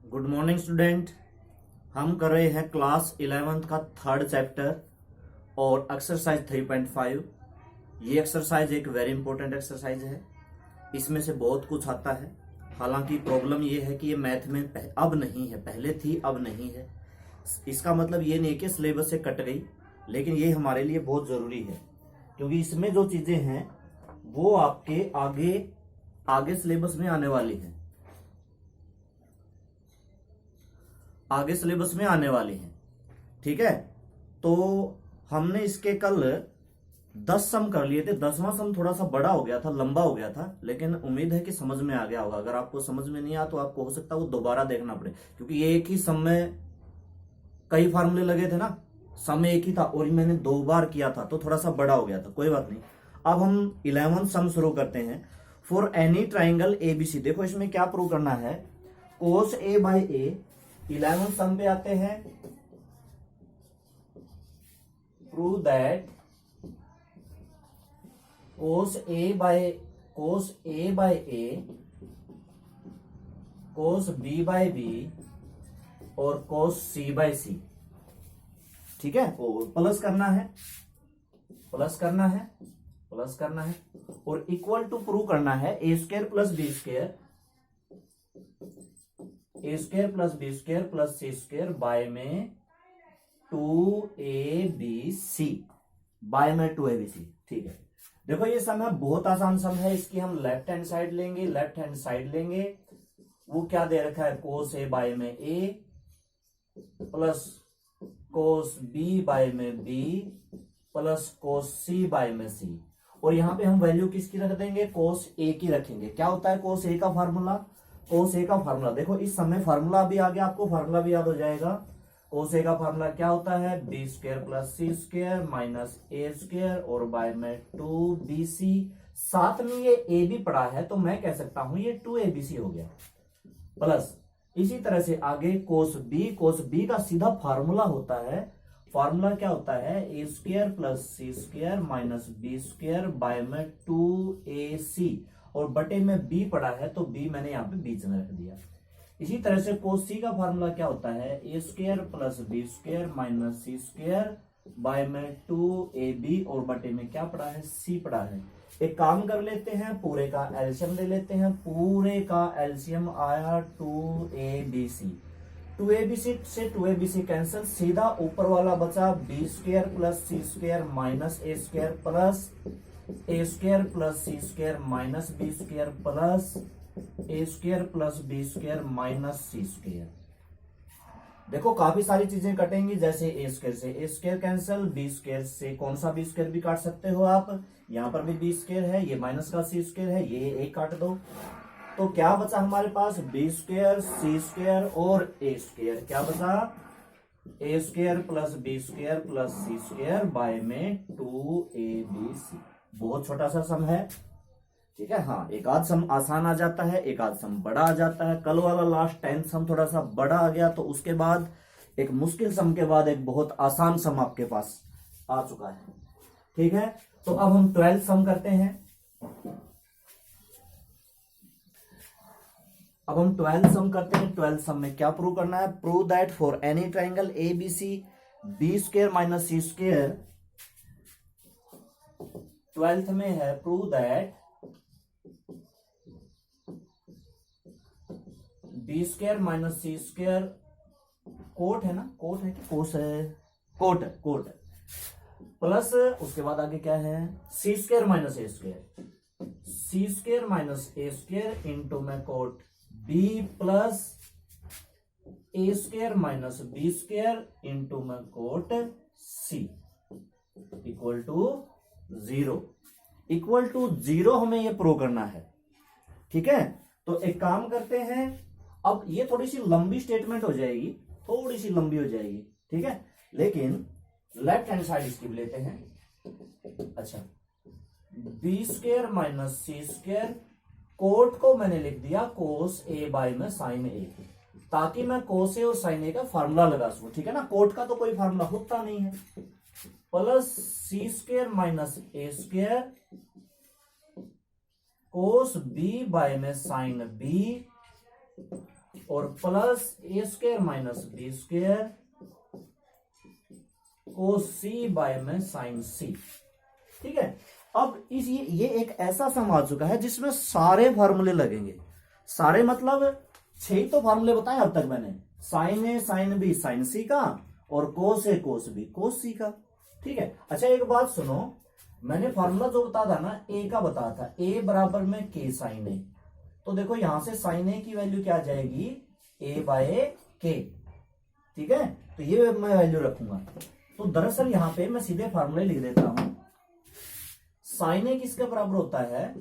Good morning student. हम कर रहे हैं क्लास 11th का थर्ड चैप्टर और एक्सरसाइज 3.5। ये एक्सरसाइज एक वेरी इंपॉर्टेंट एक्सरसाइज है। इसमें से बहुत कुछ आता है। हालांकि प्रॉब्लम ये है कि ये मैथ में अब नहीं है, पहले थी अब नहीं है। इसका मतलब ये नहीं कि सिलेबस से कट गई, लेकिन ये हमारे लिए बहुत जरूरी है क्योंकि इसमें जो चीजें हैं वो आपके आगे आगे सिलेबस में आने वाली हैं, आगे सिलेबस में आने वाली हैं। ठीक है, तो हमने इसके कल 10 सम कर लिए थे। 10वां सम थोड़ा सा बड़ा हो गया था, लंबा हो गया था, लेकिन उम्मीद है कि समझ में आ गया होगा। अगर आपको समझ में नहीं आया तो आपको हो सकता है वो दोबारा देखना पड़े, क्योंकि ये एक ही सम में कई फार्मूले लगे थे ना। सम एक ही था और मैंने 2 बार किया था तो थोड़ा सा बड़ा हो गया था, कोई बात नहीं। अब हम 11 सम शुरू करते हैं। फॉर एनी ट्राइंगल एबीसी, देखो इसमें क्या प्रूव करना है। कोस ए बाई ए, 11 सम पे आते हैं। Prove that cos A by A, cos B by B और कोस सी बाय सी। ठीक है, और प्लस करना है, प्लस करना है, प्लस करना है और इक्वल टू प्रूव करना है a square plus B square, a square plus B square plus C square by में 2abc, बाय में 2abc। ठीक है, देखो ये सम है, बहुत आसान सम है। इसकी हम लेफ्ट हैंड साइड लेंगे, लेफ्ट हैंड साइड लेंगे। वो क्या दे रखा है, कोस ए बाय में ए प्लस कोस बी बाय में B plus cos c by में सी। और यहां पे हम वैल्यू किसकी रख देंगे, कोस ए की रखेंगे। क्या होता है कोस ए का फार्मूला, कोस ए का फार्मूला देखो इस समय फार्मूला भी आ गया, आपको फार्मूला भी याद हो जाएगा। कोस ए का फार्मूला क्या होता है, बी स्क्वायर प्लस सी स्क्वायर माइनस ए स्क्वायर और बाय में 2bc। साथ में ये ए भी पड़ा है तो मैं कह सकता हूं ये 2abc हो गया। प्लस इसी तरह से आगे कोस बी का सीधा फार्मूला होता है। फार्मूला क्या होता है, a square plus C square minus B square by में 2ac और बटे में बी पड़ा है तो बी मैंने यहां पे बीच में रख दिया। इसी तरह से कोस सी का फार्मूला क्या होता है, a square plus B square minus C square by में 2ab और बटे में क्या पड़ा है, सी पड़ा है। एक काम कर लेते हैं, पूरे का एलसीएम ले लेते हैं। पूरे का एलसीएम आया 2abc। 2abc से 2abc कैंसिल, सीधा ऊपर वाला बचा b square plus C square minus A square plus a square plus C square minus B square plus a square plus B square minus C square. देखो काफी सारी चीजें कटेंगी, जैसे ए स्क्वायर से a square cancel, b square से कौन सा बी स्क्वायर भी काट सकते हो आप। यहां पर भी बी स्क्वायर है, ये माइनस का सी स्क्वायर है, ये एक काट दो। तो क्या बचा हमारे पास, बी स्क्वायर सी स्क्वायर और ए स्क्वायर। क्या बचा, a square plus B square plus C square by में 2abc। बहुत छोटा सा सम है। ठीक है, हाँ एक आध सम आसान आ जाता है, एक आध सम बड़ा आ जाता है। कल वाला लास्ट 10th सम थोड़ा सा बड़ा आ गया, तो उसके बाद एक मुश्किल सम के बाद एक बहुत आसान सम आपके पास आ चुका है। ठीक है, तो अब हम 12th सम करते हैं। अब हम 12th सम करते हैं। 12th सम में क्या प्रूव करना है, prove that for any triangle ABC B square minus C square. 12th में है prove that B square minus C square, quote है ना, कोट है कि कोस है, कोट है, कोट है। प्लस उसके बाद आगे क्या है, सी स्क्वायर माइनस ए स्क्वायर, सी स्क्वायर माइनस ए स्क्वायर इंटू में cot b plus a square minus B square into में cot c equal to 0। Equal to 0 हमें ये प्रूव करना है। ठीक है, तो एक काम करते हैं, अब ये थोड़ी सी लंबी स्टेटमेंट हो जाएगी, थोड़ी सी लंबी हो जाएगी। ठीक है, लेकिन लेफ्ट हैंड साइड इसकी लेते हैं। अच्छा, बी स्क्वायर माइनस सी स्क्वायर, कोट को मैंने लिख दिया कोस ए बाय में साइन ए, ताकि मैं कोस ए और साइन ए का फार्मूला लगा सकूं। ठीक है ना, कोट का तो कोई फार्मूला होता नहीं है। Plus C square minus A square cos B by में साइन बी और plus a square minus B square cos c by में साइन सी। ठीक है, अब इस ये एक ऐसा सम आ चुका है जिसमें सारे फार्मूले लगेंगे। सारे मतलब 6 तो फार्मूले बताए अब तक मैंने, साइन ए साइन बी साइन सी का, और कोस ए कोस बी कोस सी का। ठीक है, अच्छा एक बात सुनो, मैंने फार्मूला जो बताया था ना, ए का बताया था, ए बराबर में के साइन ए। तो देखो यहां से साइन ए की वैल्यू क्या आ जाएगी, ए बाय के। ठीक है, तो ये मैं वैल्यू रखूंगा। तो दरअसल यहां पे मैं सीधे फार्मूले लिख देता हूं। साइन ए किसके बराबर होता है,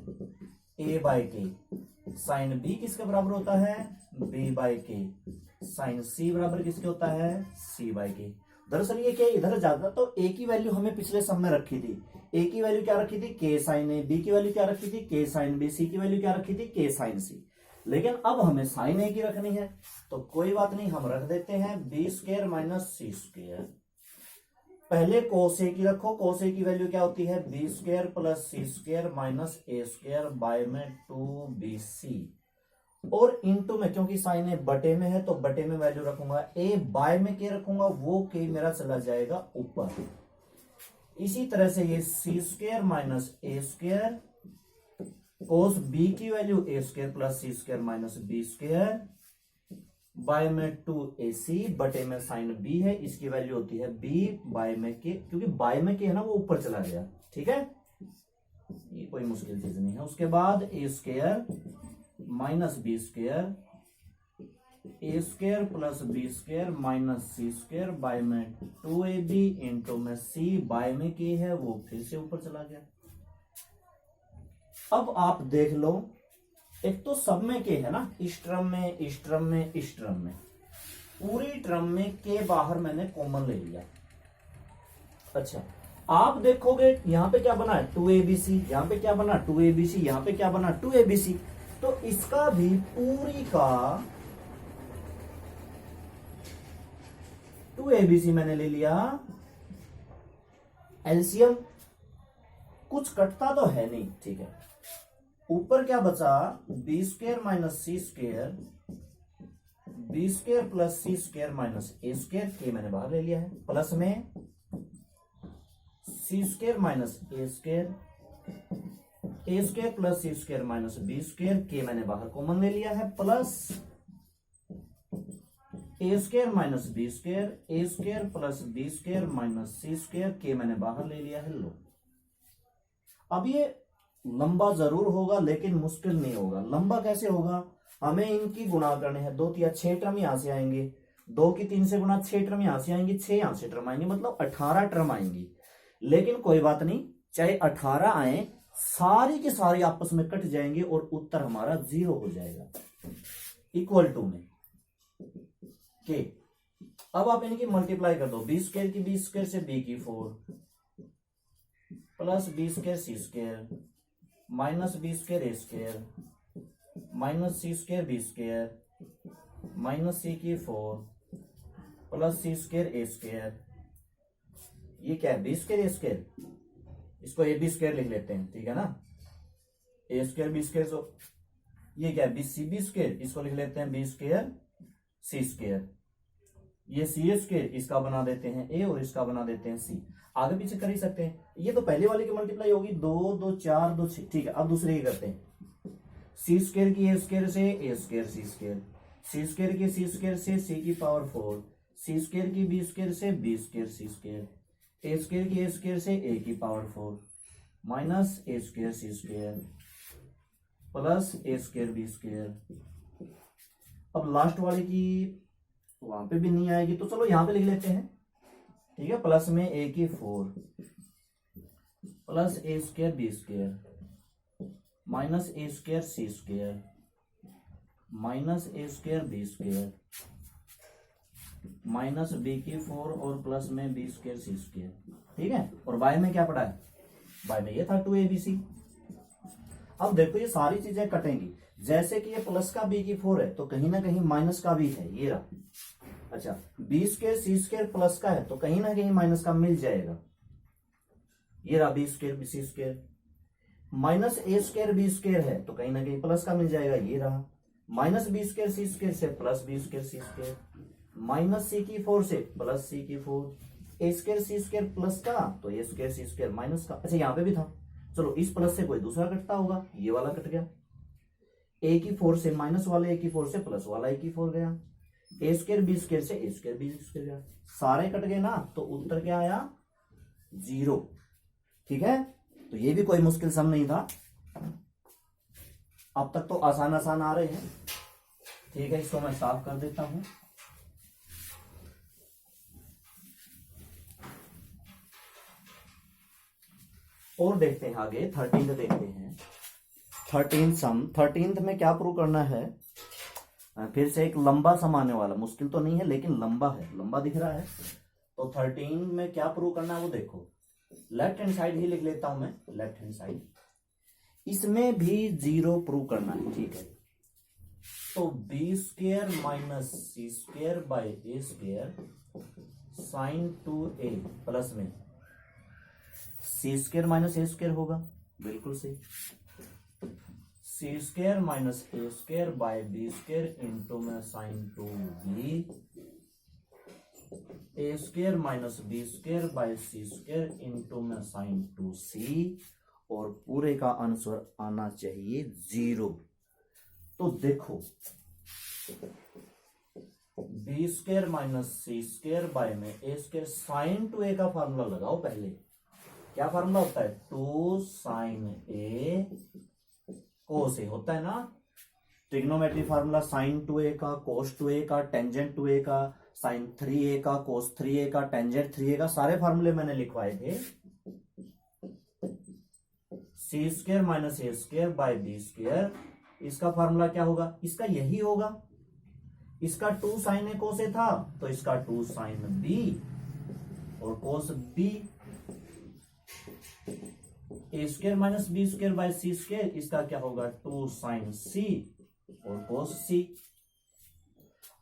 ए बाय के। साइन बी किसके बराबर होता है, बी बाय के। साइन सी बराबर किसके होता है, सी बाय के। दरअसल ये क्या इधर जाता, तो ए की वैल्यू हमें पिछले सम में रखी थी। ए की वैल्यू क्या रखी थी, के साइन ए। बी की वैल्यू क्या रखी थी, के साइन बी। सी की वैल्यू क्या रखी थी, के साइन सी। लेकिन अब हमें साइन ए की रखनी है, तो कोई बात नहीं, हम रख देते हैं बी स्क्वायर माइनस सी स्क्वायर। पहले कोस ए की रखो, कोस ए की वैल्यू क्या होती है, B square plus C square minus A square by में 2bc। और इनटू में, क्योंकि साइन ए बटे में है तो बटे में वैल्यू रखूंगा, ए बाय में के रखूंगा, वो के मेरा चला जाएगा ऊपर। इसी तरह से ये सी स्क्वायर माइनस ए स्क्वायर कोस बी की value A square plus C square minus B square by में 2ac बटे में साइन बी है, इसकी वैल्यू होती है b बाय में के, क्योंकि बाय में के है ना वो ऊपर चला गया। ठीक है, ये कोई मुश्किल चीज नहीं है। उसके बाद a square minus B square, a square plus B square minus C square by में 2ab इंटू में c बाय में के है वो फिर से ऊपर चला गया। अब आप देख लो, एक तो सब में के है ना, इस टर्म में, इस टर्म में, इस टर्म में, पूरी टर्म में के बाहर मैंने कॉमन ले लिया। अच्छा, आप देखोगे यहां पे क्या बना है 2abc, यहां पे क्या बना 2abc, यहां पे क्या बना 2abc। तो इसका भी पूरी का 2abc मैंने ले लिया एलसीएम। कुछ कटता तो है नहीं। ठीक है, ऊपर क्या बचा, बी स्क्वायर माइनस सी स्क्वायर, बी स्क्वायर प्लस सी स्क्वायर माइनस ए स्क्वायर, के मैंने बाहर ले लिया है, प्लस में c square minus A square, a square plus C square minus B square, के मैंने बाहर कॉमन ले लिया है, plus a square minus B square, a square plus B square minus C square, के मैंने बाहर ले लिया है। लो, अब ये लंबा जरूर होगा लेकिन मुश्किल नहीं होगा। लंबा कैसे होगा, हमें इनकी गुणा करने हैं, 2 या 6 टर्म यहां से आएंगे, 2 की 3 से गुणा 6 टर्म यहां से आएंगी, 6 यहां से टर्म आएंगे, मतलब 18 टर्म आएंगी। लेकिन कोई बात नहीं, चाहे 18 आए, सारी की सारी आपस में कट जाएंगे और उत्तर हमारा 0 हो जाएगा, इक्वल टू में के। अब आप इनकी मल्टीप्लाई कर दो, बी स्क्वायर की बी स्क्वायर से बी की 4 plus B square c square minus B square a square minus C square b square minus सी की 4 plus C square a square. ये क्या है, बी स्क्वायर ए स्क्वायर, इसको ए बी स्क्वायर लिख लेते हैं। ठीक है ना, ए स्क्वायर बी स्क्वायर, तो ये क्या है, बी सी बी स्क्वायर, इसको लिख लेते हैं बी स्क्वायर सी स्क्वायर। ये सी ए स्क्वायर, इसका बना देते हैं ए और इसका बना देते हैं सी। आगे पीछे कर ही सकते हैं। ये तो पहले वाले की मल्टीप्लाई होगी, 2 2 4 2 6। ठीक है, अब दूसरे की करते हैं, सी स्क्वायर की ए स्क्वायर से a square c square, c square की सी स्क्वायर से सी की पावर 4, सी स्क्वायर की बी स्क्वायर से B square c square, a square की ए स्क्वायर से ए की power 4 minus A square c square plus a square b square. अब लास्ट वाले की वहां पे भी नहीं आएगी, तो चलो यहां पे लिख लेते हैं। ठीक है, प्लस में ए की 4 plus a square b square minus A square c square minus A square b square minus b की 4 और प्लस में बी स्क्वायर सी स्क्वायर। ठीक है, और बाय में क्या पड़ा है, बाय में ये था 2abc। अब देखो ये सारी चीजें कटेंगी, जैसे कि ये प्लस का बी की 4 है तो कहीं ना कहीं माइनस का भी है, ये रहा। अच्छा, B square c square plus का है तो कहीं ना कहीं माइनस का मिल जाएगा, ये रहा b square b c square. Minus ए स्क्वायर बी स्क्वायर है तो कहीं ना कहीं प्लस का मिल जाएगा, ये रहा। Minus B square c square से plus B square c square, minus सी की 4 से प्लस सी की 4, ए स्क्वायर सी स्क्वायर प्लस का तो ए स्क्वायर सी स्क्वायर माइनस का। अच्छा यहाँ पे भी था, चलो इस प्लस से कोई दूसरा कटता होगा, ये वाला कट गया। ए की 4 से माइनस वाला ए की 4 से प्लस वाला ए की 4 गया, ए स्क्वायर बी स्क्वायर से ए स्क्वायर बी स्क्वायर गया, सारे कट गए ना, तो उत्तर क्या आया 0। ठीक है, तो ये भी कोई मुश्किल सम नहीं था। अब तक तो आसान आसान आ रहे हैं। ठीक है, इसको मैं साफ कर देता हूं। और देखते हैं आगे, 13th देखते हैं। 13th सम, 13th में क्या प्रूव करना है, फिर से एक लंबा सम आने वाला, मुश्किल तो नहीं है लेकिन लंबा है, लंबा दिख रहा है। तो 13 में क्या प्रूव करना है वो देखो, लेफ्ट हैंड साइड ही लिख लेता हूं मैं, लेफ्ट हैंड साइड। इसमें भी 0 प्रूव करना है। ठीक है, तो b square minus C square by a square sine 2a plus में सी स्क्वायर माइनस ए स्क्वायर होगा, बिल्कुल सही। C square minus A square by b square into में sine 2b, a square minus B square by C square into में sine 2c, और पूरे का answer आना चाहिए 0। तो देखो B square minus C square by में ए स्क्वायर, साइन 2a का फार्मूला लगाओ पहले। क्या फार्मूला होता है, 2 साइन ए कोस ए होता है ना, ट्रिग्नोमेट्री फार्मूला साइन 2a का, कोस 2a का, टेंजेंट 2a का, साइन 3a का, कोस 3a का, टेंजेंट 3a का, सारे फार्मूले मैंने लिखवाए थे। C square minus A square by b square, इसका फार्मूला क्या होगा, इसका यही होगा। इसका 2 साइन ए कोस ए था तो इसका 2 साइन बी और cos B, A square minus B square by C square, इसका क्या होगा 2 साइन सी और कोस सी।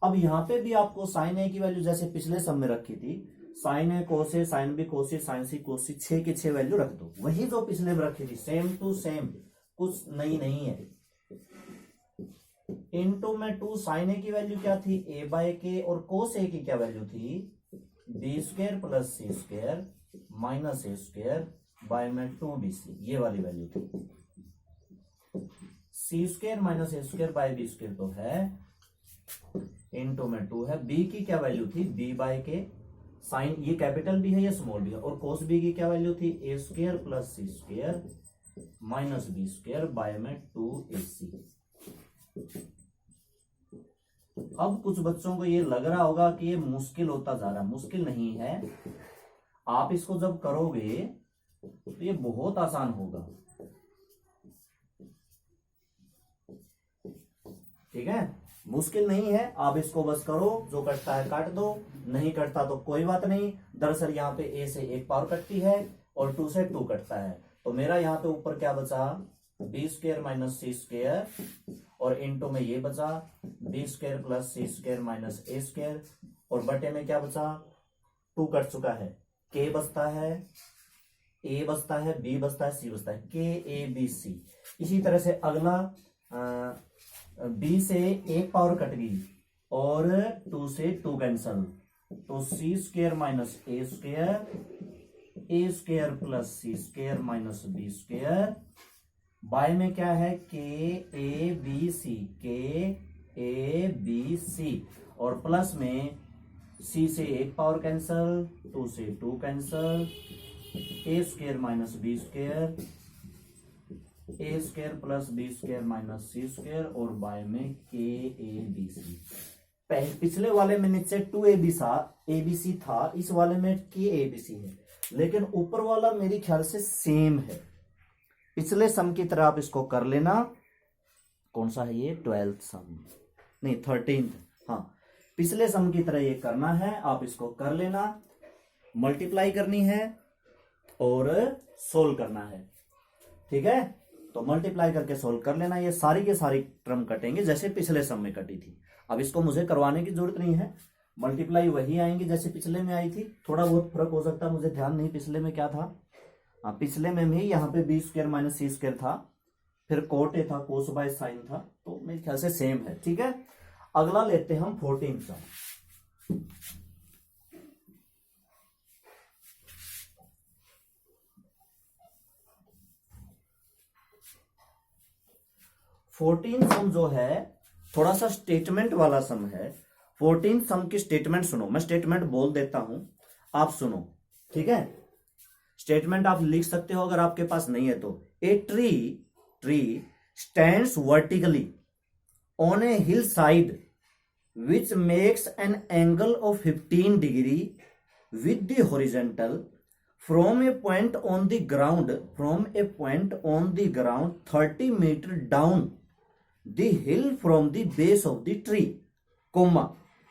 अब यहां पे भी आपको साइन ए की वैल्यू जैसे पिछले सब में रखी थी, साइन ए कोस ए, साइन बी कोस ए, साइन सी कोस सी, 6 के 6 वैल्यू रख दो, वही जो पिछले में रखी थी, सेम टू सेम, कुछ नई नहीं है। इनटू में 2 साइन ए की वैल्यू क्या थी, ए बाय के, और कोस ए की क्या वैल्यू थी, b square plus C square minus A square by में 2bc, ये वाली वैल्यू थी। C square minus A square by b square तो है, इनटू में 2 है। बी की क्या वैल्यू थी, बी बाय के, साइन ये कैपिटल बी है या स्मॉल बी है, और कोस बी की क्या वैल्यू थी, a square plus C square minus B square by में 2ac। अब कुछ बच्चों को ये लग रहा होगा कि ये मुश्किल होता जा रहा है, मुश्किल नहीं है। आप इसको जब करोगे तो ये बहुत आसान होगा। ठीक है, मुश्किल नहीं है, आप इसको बस करो, जो कटता है काट दो, नहीं कटता तो कोई बात नहीं। दरअसल यहाँ पे a से 1 पावर कटती है और 2 से 2 कटता है, तो मेरा यहाँ पे ऊपर क्या बचा, बी स्क्वायर माइनस सी स्क्वायर, और इनटू में ये बचा बी स्क्वायर प्लस सी स्क्वायर माइनस ए स्क्वायर, और बटे में क्या बचा, 2 कट चुका है, के बचता है, ए बचता है, बी बचता है, सी बचता है, के ए बी सी। इसी तरह से अगला बी से 1 पावर कट गई और 2 से 2 कैंसल, तो c square minus A square plus C square minus B square, by में क्या है, के ए बी सी, के ए बी सी, और प्लस में सी से 1 पावर कैंसल, 2 से 2 cancel, a square minus B square, a square plus B square minus C square, और बाय में के ए बी सी। पिछले वाले में नीचे 2abc था, इस वाले में के ए बी सी है, लेकिन ऊपर वाला मेरी ख्याल से सेम है। पिछले सम की तरह आप इसको कर लेना। कौन सा है ये, 12th सम नहीं 13th, हाँ पिछले सम की तरह ये करना है, आप इसको कर लेना, मल्टीप्लाई करनी है और सोल्व करना है। ठीक है, तो मल्टीप्लाई करके सोल्व कर लेना, ये सारी के सारी टर्म कटेंगे जैसे पिछले सम में कटी थी। अब इसको मुझे करवाने की जरूरत नहीं है, मल्टीप्लाई वही आएंगी जैसे पिछले में आई थी, थोड़ा बहुत फर्क हो सकता है, मुझे ध्यान नहीं पिछले में क्या था। पिछले में भी यहाँ पे बी स्क्वायर माइनस सी स्क्वायर था, फिर कोट ए था, कोस बाय साइन था, तो मेरे ख्याल से सेम है। ठीक है, अगला लेते हैं हम 14 सम। 14 सम जो है थोड़ा सा स्टेटमेंट वाला सम है। 14 सम की स्टेटमेंट सुनो, मैं स्टेटमेंट बोल देता हूं, आप सुनो। ठीक है, स्टेटमेंट आप लिख सकते हो अगर आपके पास नहीं है तो। A tree stands vertically on A hill side which makes an angle of 15 degree with the horizontal from a point on the ground 30 meter down the hill from the base of the tree, comma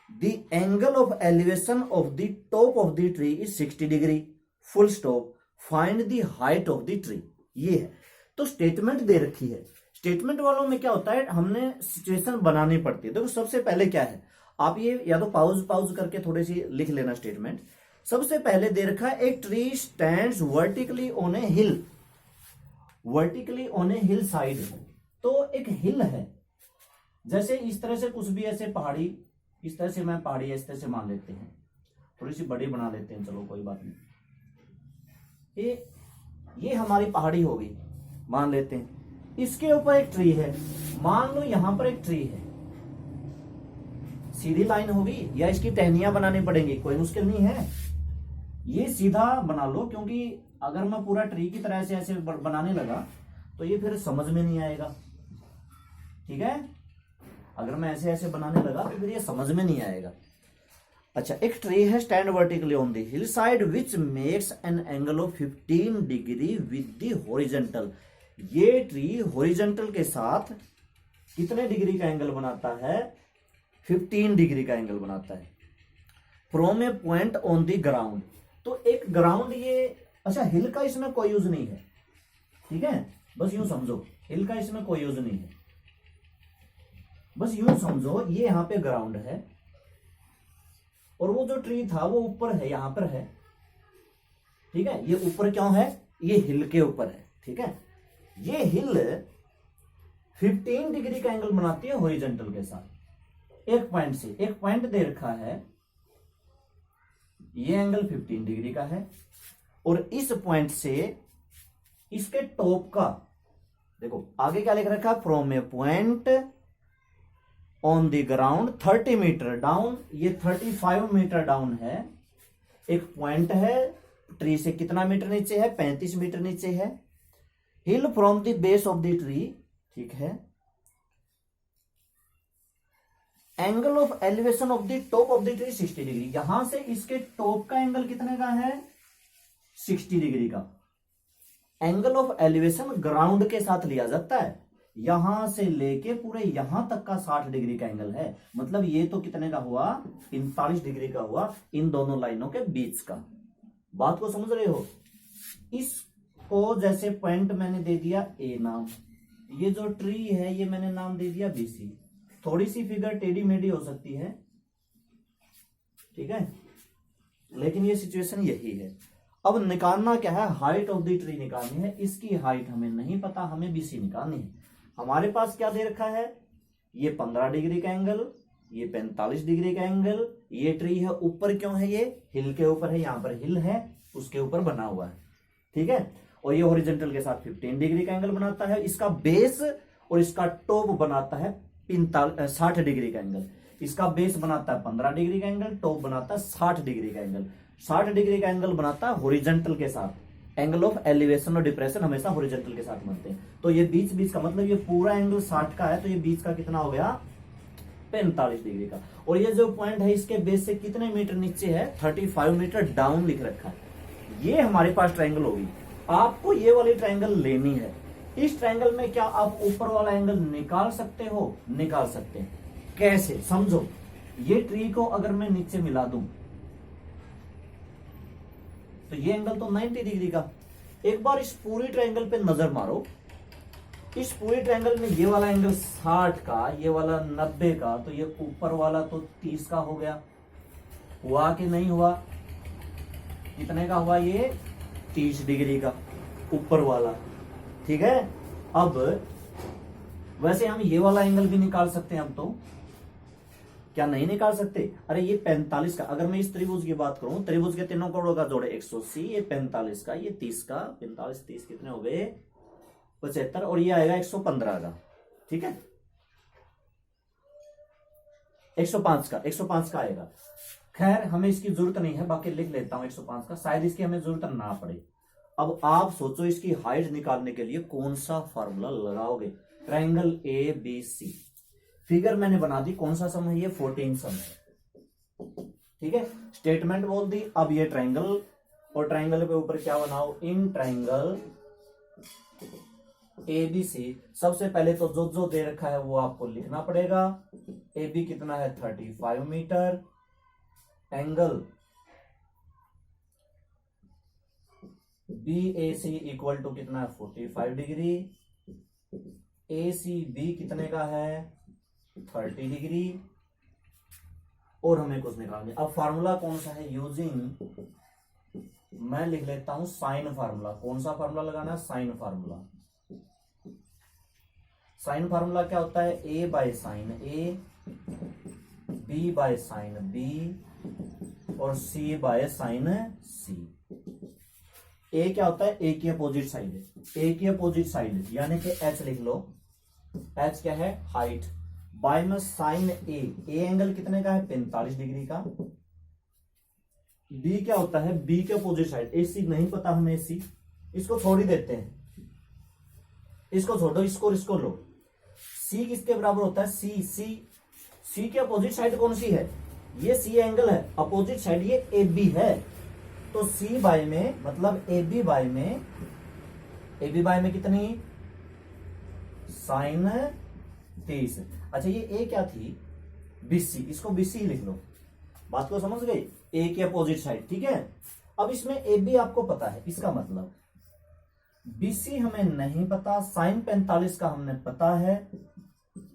the angle of elevation of the top of the tree is 60 degree, full stop, find the height of the tree। ये है। तो statement दे रखी है। Statement वालों में क्या होता है, हमने सिचुएशन बनानी पड़ती है। देखो सबसे पहले क्या है, आप ये या तो पाउज करके थोड़ी सी लिख लेना स्टेटमेंट। सबसे पहले दे रखा है, एक tree stands vertically on A hill, vertically on A hill side. तो एक हिल है, जैसे इस तरह से कुछ भी ऐसे पहाड़ी, इस तरह से मैं पहाड़ी इस तरह से मान लेते हैं, थोड़ी सी बड़ी बना लेते हैं, चलो कोई बात नहीं। ये हमारी पहाड़ी होगी मान लेते हैं, इसके ऊपर एक ट्री है, मान लो यहां पर एक ट्री है, सीधी लाइन होगी या इसकी टहनियां बनानी पड़ेंगी, कोई मुश्किल नहीं है, ये सीधा बना लो। क्योंकि अगर मैं पूरा ट्री की तरह से ऐसे बनाने लगा तो ये फिर समझ में नहीं आएगा। ठीक है, अगर मैं ऐसे ऐसे बनाने लगा तो फिर ये समझ में नहीं आएगा। अच्छा, एक ट्री है stand vertically on the hill side which makes an angle of 15 degree with the horizontal. ये ट्री हॉरिजॉन्टल के साथ कितने डिग्री का एंगल बनाता है, 15 डिग्री का एंगल बनाता है। From A point on the ground, तो एक ग्राउंड ये, अच्छा हिल का इसमें कोई यूज नहीं है। ठीक है, बस यूं समझो, हिल का इसमें कोई यूज नहीं है, बस यूं समझो ये यहां पे ग्राउंड है और वो जो ट्री था वो ऊपर है, यहां पर है। ठीक है, ये ऊपर क्यों है, ये हिल के ऊपर है। ठीक है, ये हिल 15 डिग्री का एंगल बनाती है हॉरिजॉन्टल के साथ। एक पॉइंट से, एक पॉइंट दे रखा है, ये एंगल 15 डिग्री का है और इस पॉइंट से इसके टॉप का, देखो आगे क्या लिख रखा है, from A point on the ground 30 meter down, ये 35 मीटर डाउन है। एक पॉइंट है, ट्री से कितना मीटर नीचे है, 35 मीटर नीचे है। Hill from the base of the tree, ठीक है। Angle of elevation of the top of the tree 60 degree, यहां से इसके टॉप का एंगल कितने का है, 60 डिग्री का। एंगल ऑफ एलिवेशन ग्राउंड के साथ लिया जाता है, यहां से लेके पूरे यहां तक का 60 डिग्री का एंगल है। मतलब ये तो कितने का हुआ, 45 डिग्री का हुआ इन दोनों लाइनों के बीच का। बात को समझ रहे हो। इसको जैसे पॉइंट मैंने दे दिया ए नाम, ये जो ट्री है ये मैंने नाम दे दिया बीसी। थोड़ी सी फिगर टेढ़ी मेढ़ी हो सकती है, ठीक है, लेकिन ये सिचुएशन यही है। अब निकालना क्या है, हाइट ऑफ द ट्री निकालनी है। इसकी हाइट हमें नहीं पता, हमें बीसी निकालनी है। हमारे पास क्या दे रखा है, ये 15 डिग्री का एंगल, ये 45 डिग्री का एंगल। ये ट्री है ऊपर, क्यों है, ये हिल के ऊपर है, यहां पर हिल है उसके ऊपर बना हुआ है, ठीक है। और ये हॉरिजॉन्टल के साथ 15 डिग्री का एंगल बनाता है। इसका बेस और इसका टॉप बनाता है 60 डिग्री का एंगल। इसका बेस बनाता है 15 डिग्री का एंगल, टॉप बनाता है 60 डिग्री का एंगल। 60 डिग्री का एंगल बनाता है हॉरिजॉन्टल के साथ। एंगल ऑफ एलिवेशन और डिप्रेशन हमेशा हॉरिजॉन्टल के साथ बनते हैं। तो ये बीच बीच का, मतलब ये पूरा एंगल 60 का है, तो ये बीच का कितना हो गया, 45 डिग्री का। और ये जो पॉइंट है इसके बेस से कितने मीटर नीचे है, 35 मीटर डाउन लिख रखा है। ये हमारे पास ट्रायंगल होगी। आपको ये वाली ट्रायंगल लेनी है। इस ट्रायंगल में क्या आप ऊपर वाला एंगल निकाल सकते हो, निकाल सकते हैं। कैसे, समझो। ये ट्री को अगर मैं नीचे मिला दूं तो ये एंगल तो 90 डिग्री का। एक बार इस पूरी ट्रायंगल पे नजर मारो। इस पूरी ट्रायंगल में ये वाला एंगल 60 का, ये वाला 90 का, तो ये ऊपर वाला तो 30 का हो गया। हुआ कि नहीं हुआ, कितने का हुआ, ये 30 डिग्री का ऊपर वाला, ठीक है। अब वैसे हम ये वाला एंगल भी निकाल सकते हैं अब तो, क्या नहीं निकाल सकते? अरे ये 45 का, अगर मैं इस त्रिभुज की बात करूं, त्रिभुज के तीनों कोणों का जोड़ 180, ये 45 का, ये 30 का, 45 30 कितने हो गए 75, और ये आएगा 115 का, ठीक है, 105 का आएगा। खैर हमें इसकी जरूरत नहीं है, बाकी लिख लेता हूं 105 का, शायद इसकी हमें जरूरत ना पड़े। अब आप सोचो इसकी हाइट निकालने के लिए कौन सा फार्मूला लगाओगे? ट्रायंगल ABC, फिगर मैंने बना दी, कौन सा सम है ये? 14 सम है, ठीक है, स्टेटमेंट बोल दी। अब ये ट्रायंगल, और ट्रायंगल के ऊपर क्या बनाओ? इन ट्रायंगल ABC, सबसे पहले तो जो जो दे रखा है वो आपको लिखना पड़ेगा। AB कितना है? 35 मीटर। एंगल BAC इक्वल टू कितना है? 45 डिग्री। ACB कितने का है? 30 डिग्री। और हमें कुछ निकालना। अब फार्मूला कौन सा है? यूजिंग, मैं लिख लेता हूं साइन फार्मूला। कौन सा फार्मूला लगाना है? Sine formula. साइन फार्मूला क्या होता है? A by sine A, B by sine B, और C by sine C। A क्या होता है? A की अपोजिट साइड है, A की अपोजिट साइड है, यानी कि H लिख लो। H क्या है? हाइट। बाय में साइन A एंगल कितने का है? 45 डिग्री का। B क्या होता है? B के अपोजिट साइड। AC नहीं पता हमें, AC इसको छोड़ ही देते हैं, इसको छोड़ो, इसको लो। C किसके बराबर होता है? C के अपोजिट साइड कौन सी है? ये C एंगल है, अपोजिट साइड ये AB है, तो C बाय में मतलब AB बाय में कितनी? साइन 30। अच्छा ये A क्या थी? BC, इसको BC लिख लो। बात को समझ गए? A के अपोजिट साइड, ठीक है। अब इसमें AB आपको पता है, इसका मतलब BC हमें नहीं पता, साइन 45 का हमने पता है,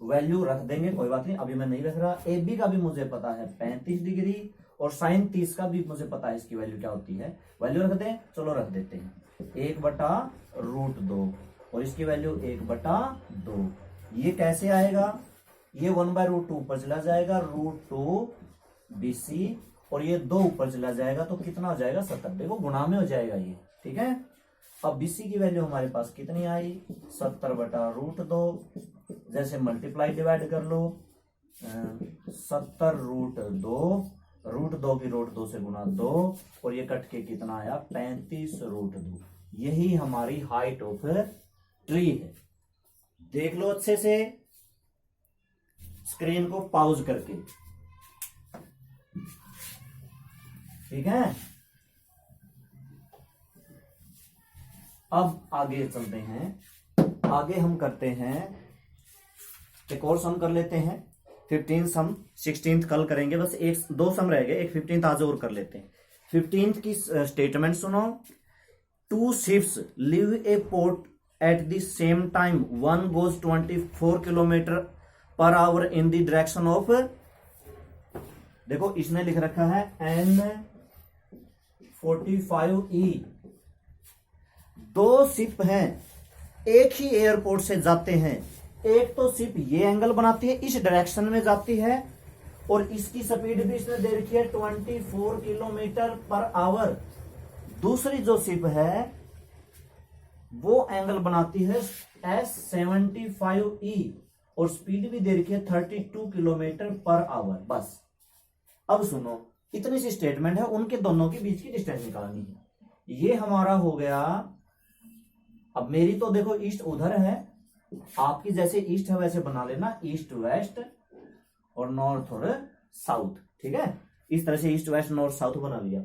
वैल्यू रख देंगे, कोई बात नहीं, अभी मैं नहीं रख रहा। AB का भी मुझे पता है 35 डिग्री, और साइन 30 का भी मुझे पता है इसकी वैल्यू क्या होती है। वैल्यू रख दें? चलो रख देते हैं, 1/√2, और इसकी वैल्यू 1/2। ये कैसे आएगा? ये 1/√2 ऊपर चला जाएगा, √2 BC, और ये 2 ऊपर चला जाएगा, तो कितना हो जाएगा? 70। देखो गुणा में हो जाएगा ये, ठीक है। अब BC की वैल्यू हमारे पास कितनी आई? 70/√2, जैसे मल्टीप्लाई डिवाइड कर लो, 70√2, √2 की √2 से गुना 2, और ये कट के कितना आया? 35√2। यही हमारी हाइट ऑफ ट्री है। देख लो अच्छे से, स्क्रीन को पॉज करके, ठीक है। अब आगे चलते हैं, आगे हम करते हैं एक और सम कर लेते हैं। 15 सम, 16 कल करेंगे, बस 2 सम रह गए, एक 15 आज और कर लेते हैं। 15 की स्टेटमेंट सुनो। 2 ships leave a port at the same time. One goes 24 km/h in the direction of, देखो इसने लिख रखा है N45E। 2 शिप हैं, एक ही एयरपोर्ट से जाते हैं। एक तो शिप ये एंगल बनाती है, इस डायरेक्शन में जाती है, और इसकी स्पीड भी इसने दे रखी है 24 km/h। दूसरी जो शिप है वो एंगल बनाती है S75E, और स्पीड भी दे रखी है 32 km/h। बस अब सुनो, इतनी सी स्टेटमेंट है, उनके दोनों के बीच की डिस्टेंस निकालनी है। ये हमारा हो गया। अब मेरी तो देखो ईस्ट उधर है, आपकी जैसे ईस्ट है वैसे बना लेना, ईस्ट वेस्ट और नॉर्थ और साउथ, ठीक है। इस तरह से ईस्ट वेस्ट नॉर्थ साउथ बना लिया।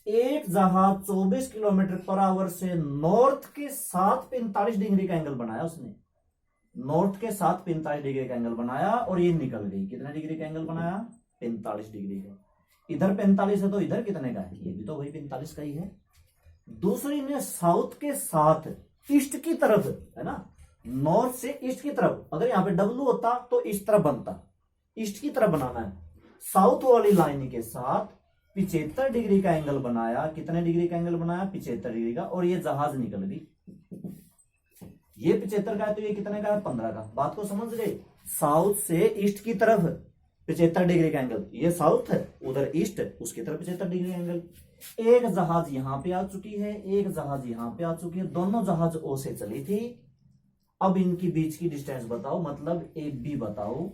एक जहाज 24 km/h से नॉर्थ के साथ 45 डिग्री का एंगल बनाया उसने, नॉर्थ के साथ 45 डिग्री का एंगल बनाया, और ये निकल गई। कितने डिग्री का एंगल बनाया? 45 डिग्री का। इधर 45 है तो इधर कितने का है? ये भी तो वही 45 का ही है। दूसरी ने साउथ के साथ ईस्ट की तरफ, है ना, नॉर्थ से ईस्ट की तरफ, अगर यहां पे W होता तो इस तरफ बनता, ईस्ट की तरफ बनाना है। साउथ वाली लाइन के साथ 75 डिग्री का एंगल बनाया। कितने डिग्री का एंगल बनाया? 75 डिग्री का, और ये जहाज निकल गई। ये 75 का है तो ये कितने का है, 15 का। बात को समझ गए। साउथ से ईस्ट की तरफ 75 डिग्री का एंगल, ये साउथ है, उधर ईस्ट है, उसकी तरफ 75 डिग्री एंगल। एक जहाज यहां पे आ चुकी है, एक जहाज यहां पे आ चुकी है, दोनों जहाज ओ से चली थी। अब इनकी बीच की डिस्टेंस बताओ, मतलब ए बी बताओ।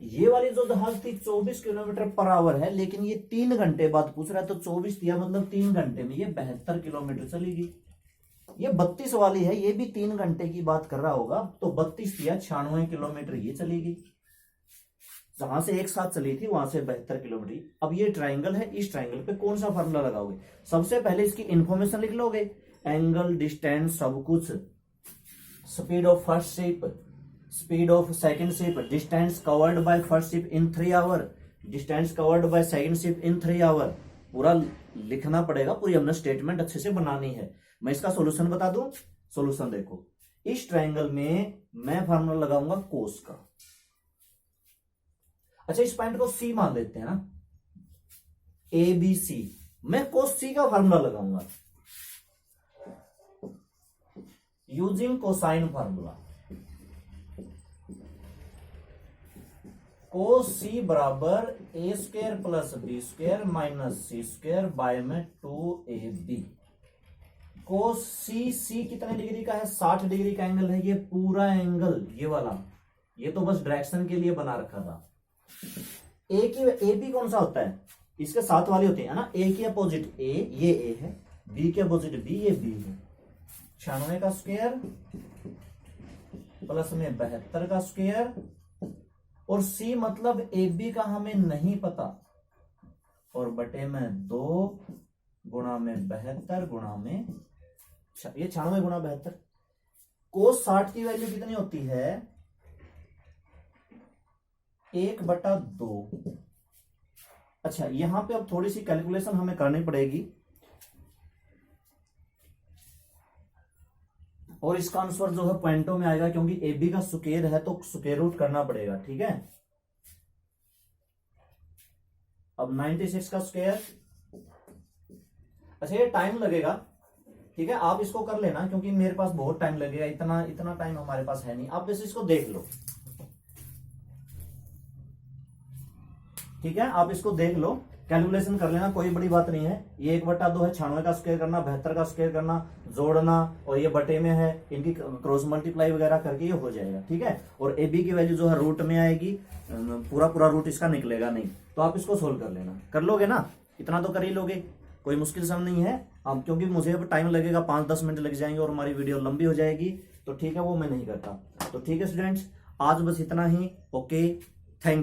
ये वाली जो जहाज थी 24 किलोमीटर पर आवर है, लेकिन ये 3 घंटे बाद पूछ रहा है, तो 24 दिया मतलब 3 घंटे में ये 72 किलोमीटर चलेगी। ये 32 वाली है, ये भी 3 घंटे की बात कर रहा होगा, तो 32 दिया 96 किलोमीटर ये चलेगी। जहां से एक साथ चली थी वहां से 72 किलोमीटर। अब ये ट्राइंगल है, इस ट्राइंगल पे कौन सा फार्मूला लगाओगे? सबसे पहले इसकी इंफॉर्मेशन लिख लोगे, एंगल, डिस्टेंस, सब कुछ, speed of first ship, speed of second ship, distance covered by first ship in 3 hour, distance covered by second ship in 3 hour. पूरा लिखना पड़ेगा, पूरी हमने स्टेटमेंट अच्छे से बनानी है। मैं इसका सॉल्यूशन बता दूं। सॉल्यूशन देखो, इस ट्रायंगल में मैं फार्मूला लगाऊंगा कोस का। अच्छा, इस पॉइंट को सी मान लेते हैं ना, ए बी सी। मैं कोस सी का फार्मूला लगाऊंगा using cosine formula. Cos C बराबर A square plus B square minus C square by में 2ab। कोस सी, सी कितने डिग्री का है? 60 डिग्री का एंगल है। ये पूरा एंगल, ये वाला, ये तो बस डायरेक्शन के लिए बना रखा था। ए की, ए बी कौन सा होता है? इसके साथ वाली होती है ना। ए की अपोजिट ए, ये ए है, बी के अपोजिट बी, ये बी है। 96 का स्क्वायर प्लस में 72 का स्क्वायर, और सी मतलब ए बी का हमें नहीं पता, और बटे में 2 गुणा में 72 गुणा में ये 96 गुणा 72। कोस 60 की वैल्यू कितनी होती है? 1/2। अच्छा, यहां पे अब थोड़ी सी कैलकुलेशन हमें करनी पड़ेगी, और इसका आंसर जो है पॉइंटों में आएगा, क्योंकि ए बी का स्क्वायर है तो स्क्वायर रूट करना पड़ेगा। ठीक है, अब 96 का स्क्वायर। अच्छा, ये टाइम लगेगा, ठीक है, आप इसको कर लेना, क्योंकि मेरे पास बहुत टाइम लगेगा, इतना टाइम हमारे पास है नहीं। आप बस इसको देख लो, ठीक है, आप इसको देख लो, कैलकुलेशन कर लेना, कोई बड़ी बात नहीं है। ये 1/2 है, 96 का स्क्वायर करना, 72 का स्क्वायर करना, जोड़ना, और ये बटे में है, इनकी क्रॉस मल्टीप्लाई वगैरह करके ये हो जाएगा। ठीक है, और ए बी की वैल्यू जो है रूट में आएगी, पूरा रूट इसका निकलेगा नहीं, तो आप इसको सोल्व कर लेना। कर लोगे ना? इतना तो कर ही लोगे, कोई मुश्किल सम नहीं है। अब क्योंकि मुझे अब टाइम लगेगा, 5-10 मिनट लग जाएंगे और हमारी वीडियो लंबी हो जाएगी, तो ठीक है, वो मैं नहीं करता। तो ठीक है स्टूडेंट्स, आज बस इतना ही। Okay, thank you.